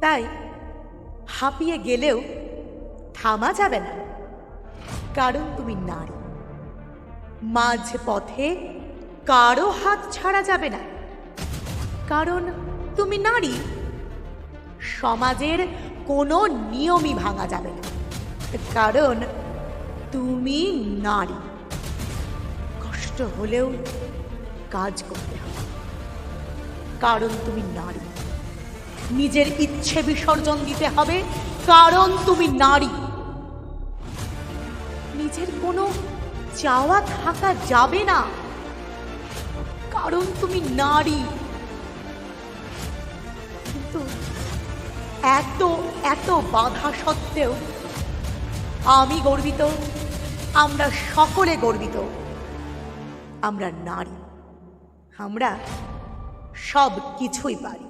তাই হাঁপিয়ে গেলেও থামা যাবে না, কারণ তুমি নারী। মাঝ পথে কারো হাত ছাড়া যাবে না, কারণ তুমি নারী। সমাজের কোনো নিয়মই ভাঙা যাবে না, কারণ তুমি নারী। কষ্ট হলেও কাজ করতে হবে, কারণ তুমি নারী। নিজের ইচ্ছে বিসর্জন দিতে হবে, কারণ তুমি নারী। নিজের কোনো চাওয়া থাকা যাবে না, কারণ তুমি নারী। কিন্তু এত এত বাধা সত্ত্বেও আমি গর্বিত, আমরা সকলে গর্বিত। আমরা নারী, আমরা সব কিছুই পারি।